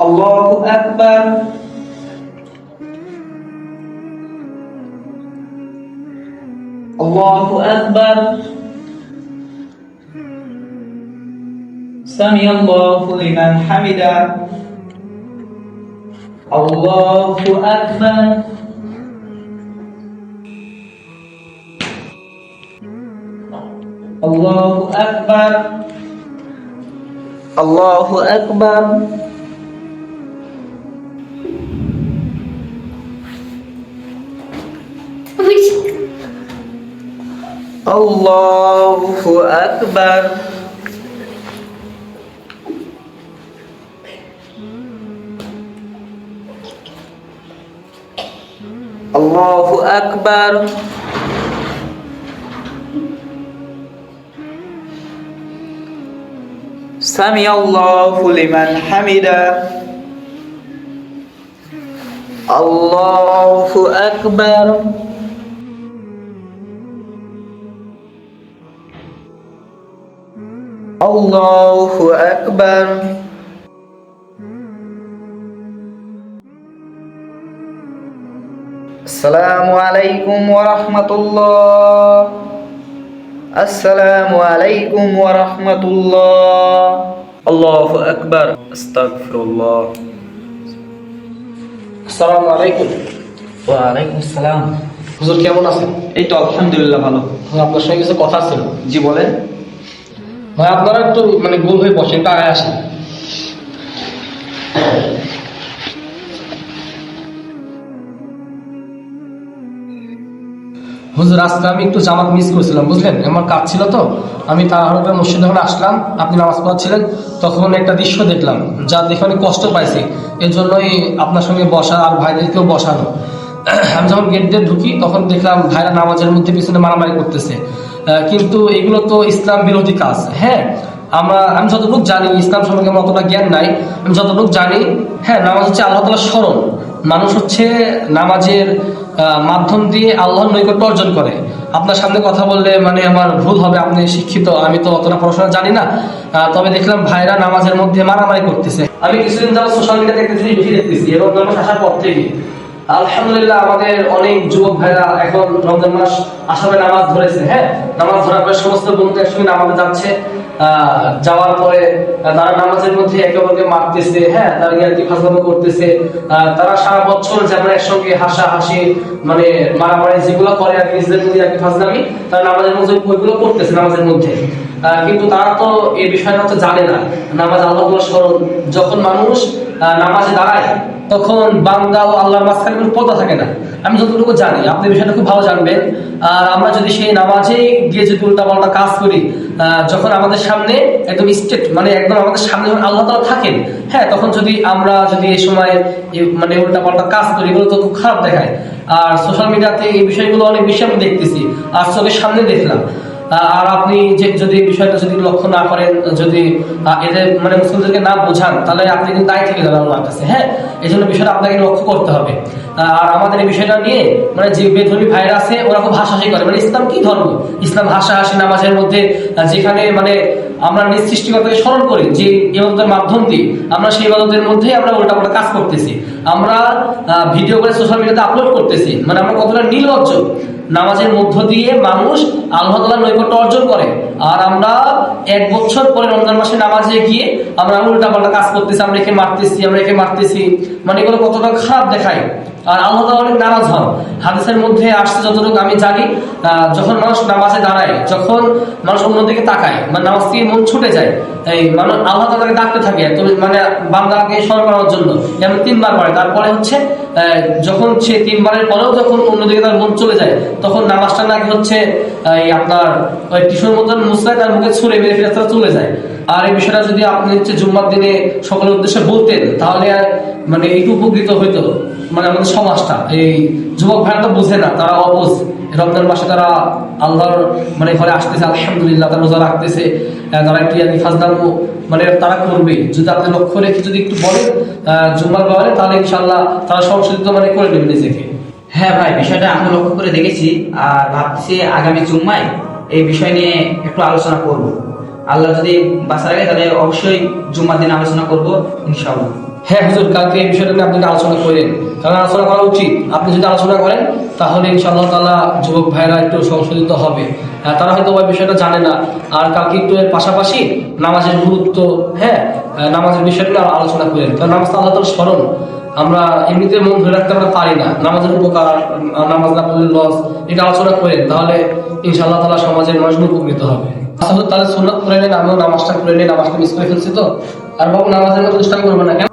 আল্লাহু আকবার। আল্লাহু আকবার। সামিআল্লাহু লিমান হামিদা। আল্লাহু আকবার। আল্লাহু আকবার। আল্লাহু আকবার। আল্লাহু আকবার। আল্লাহু আকবার। সামিআল্লাহু লিমান হামিদা। আল্লাহু আকবার। আল্লাহু আকবার। আসসালামু আলাইকুম ওয়া রাহমাতুল্লাহ। আসসালামু আলাইকুম ওয়া রাহমাতুল্লাহ। আল্লাহু আকবার। আস্তাগফিরুল্লাহ। আসসালামু আলাইকুম। ওয়া আলাইকুম আসসালাম। হুজুর কেমন আছেন? এই তো আলহামদুলিল্লাহ ভালো। আপনার সঙ্গে কিছু কথা ছিল। জি বলেন। ভাই আপনারা একটু গোল হয়ে বসেন, একটু আগে আসেন। হুজুর আজকে আমি একটু জামাত মিস করেছিলাম, বুঝলেন? আমার কাজ ছিল তো, আমি তাড়াহুড়ো মসজিদে যখন আসলাম, আপনি নামাজ পড়াচ্ছিলেন, তখন একটা দৃশ্য দেখলাম যা দেখে অনেক কষ্ট পাইছি। এর জন্যই আপনার সঙ্গে বসা আর ভাইদেরকেও বসানো। আমি যখন গেট দিয়ে ঢুকি তখন দেখলাম ভাইরা নামাজের মধ্যে পিছনে মারামারি করতেছে। কিন্তু এগুলো তো ইসলাম বিরোধী কাজ। হ্যাঁ, আমি যতটুকু জানি, ইসলাম সম্পর্কে আমার অতটা জ্ঞান নাই, আমি যতটুকু জানি, হ্যাঁ, নামাজ হচ্ছে আল্লাহ তাআলার স্মরণ। মানুষ হচ্ছে নামাজের মাধ্যম দিয়ে আল্লাহর নৈকট্য অর্জন করে। আপনার সামনে কথা বললে আমার ভুল হবে, আপনি শিক্ষিত, আমি তো অতটা পড়াশোনা জানি না। তবে দেখলাম ভাইরা নামাজের মধ্যে মারামারি করতেছে। আমি কিছুদিন যাবত সোশ্যাল মিডিয়া দেখতেছি, বেশি দেখতেছি, এবং মানুষ আসার পর থেকে আলহামদুলিল্লাহ আমাদের অনেক যুবক ভাইরা এখন রমজান মাস আসামে নামাজ ধরেছে। হ্যাঁ, নামাজ ধরার পরে সমস্ত বন্ধু একসঙ্গে নামাজে যাচ্ছে। যাওয়ার পরে তারা নামাজের মধ্যে একে অপরকে মারতেছে। হ্যাঁ, তারা ইয়ার্কি ফাজলামো করতেছে। তারা সারা বছর যেমন একসঙ্গে হাসাহাসি মারামারি যেগুলো করে আর নিজেদের মধ্যে ইয়ার্কি ফাজলামি, তারা নামাজের মধ্যে ওইগুলো করতেছে নামাজের মধ্যে। কিন্তু তারা তো এই বিষয়টা তো জানে না। নামাজ আল্লাহর স্মরণ। যখন মানুষ নামাজে দাঁড়ায় তখন বান্দা ও আল্লাহর মাঝখানে কোনো পর্দা থাকে না। আমি যতটুকু জানি, আপনি বিষয়টা খুব ভালো জানবেন। আর আমরা যদি সেই নামাজে গিয়ে যদি উল্টাপাল্টা কাজ করি, যখন আমাদের সামনে একদম স্ট্রেট একদম আমাদের সামনে যখন আল্লাহ তাআলা থাকেন, হ্যাঁ, তখন যদি আমরা এই সময় উল্টাপাল্টা কাজ করি, এগুলো তো খুব খারাপ দেখায়। আর সোশ্যাল মিডিয়াতে এই বিষয়গুলো অনেক বেশি আমি দেখতেছি, আর চোখের সামনে দেখলাম। আর আপনি যদি বিষয়টা যদি লক্ষ্য না করেন, যদি এদের মুসলিমদেরকে না বোঝান, তাহলে আপনি কিন্তু দায়ী থেকে যাবেন আল্লাহর কাছে। হ্যাঁ, এই জন্য বিষয়টা আপনাকে লক্ষ্য করতে হবে। আর আমাদের এই বিষয়টা নিয়ে যে বেধর্মী ভাইরা আছে, ওরা খুব হাসাহাসি করে। ইসলাম কি ধর্ম? ইসলাম হাসাহাসি নামাজের মধ্যে, যেখানে আমরা নিজ সৃষ্টিকর্তাকে স্মরণ করি, যে ইবাদতের মাধ্যম দিয়ে আমরা সেই ইবাদতের মধ্যেই আমরা উল্টাপাল্টা কাজ করতেছি। আমরা ভিডিও করে সোশ্যাল মিডিয়াতে আপলোড করতেছি। আমরা কতটা নির্লজ্জ। নামাজের মধ্য দিয়ে মানুষ আল্লাহ তাআলার নৈকট্য অর্জন করে, আর আমরা 1 বছর পরে রমজান মাসে নামাজে গিয়ে আমরা উল্টাপাল্টা কাজ করতেছি, আমরা একে মারতেছি। এগুলো কতটা খারাপ দেখায়। আর আল্লাহ তাআলা অনেক নারাজ হন। হাদিসের মধ্যে আসছে যতটুকু আমি জানি, যখন মানুষ নামাজে দাঁড়ায়, যখন মানুষ অন্যদিকে তাকায়, নামাজ থেকে মন ছুটে যায়, এই আল্লাহ তাআলাকে ডাকতে থাকে, তুমি বান্দাকে স্মরণ করার জন্য। যেমন 3 বার পড়ে, তারপরে যখন সে 3 বারের পরেও যখন অন্যদিকে তার মন চলে যায়, তখন নামাজটা নাকি আপনার ওই টিস্যুর মতন মুছলায় তার মুখে ছুঁড়ে মেরে ফেরত চলে যায়। আর এই বিষয়টা যদি আপনি জুম্মার দিনে সকলের উদ্দেশ্যে বলতেন, তাহলে একটু উপকৃত হইতো আমাদের সমাজটা। এই যুবক ভাইরা তো বুঝে না, তারা অবুঝ। রমজান মাসে তারা আল্লাহর ঘরে আসতেছে, আলহামদুলিল্লাহ, তারা রোজা রাখতেছে, তারা একটু ফাজলামো তারা করবে। যদি আপনি লক্ষ্য রেখে যদি একটু বলেন জুম্মার ব্যাপারে, তাহলে ইনশাআল্লাহ তারা সংশোধিত করে নেবে নিজেকে। হ্যাঁ ভাই, বিষয়টা আমি লক্ষ্য করে দেখেছি, আর ভাবছি আগামী জুম্মায় এই বিষয় নিয়ে একটু আলোচনা করব। আল্লাহ যদি বাঁচা রাখে, তাহলে অবশ্যই জুম্মার দিন আলোচনা করব ইনশাআল্লাহ। হ্যাঁ হুজুর, কালকে এই বিষয়টা নিয়ে আপনি একটু আলোচনা করেন, কারণ আলোচনা করা উচিত। আপনি যদি আলোচনা করেন তাহলে ইনশাআল্লাহ তাআলা যুবক ভাইরা একটু সংশোধিত হবে। তারা হয়তো ওই বিষয়টা জানে না। আর কালকে একটু এর পাশাপাশি নামাজের গুরুত্ব, হ্যাঁ নামাজের বিষয়টা নিয়ে আলোচনা করেন, কারণ নামাজ তো আল্লাহ তাআলার স্মরণ। আমরা এমনিতে মন ধরে রাখতে আমরা পারি না, নামাজের উপকার, নামাজ না পড়লে লস, এটা আলোচনা করেন, তাহলে ইনশাআল্লাহ তাআলা সমাজের মানুষ উপকৃত হবে। আসলে তাহলে সুন্নাত পড়ে নেন, আমিও নামাজটা পড়ে নেই, নামাজটা মিস করে ফেলছি তো। আর বাবু নামাজের মতো চেষ্টা করবো না কেন?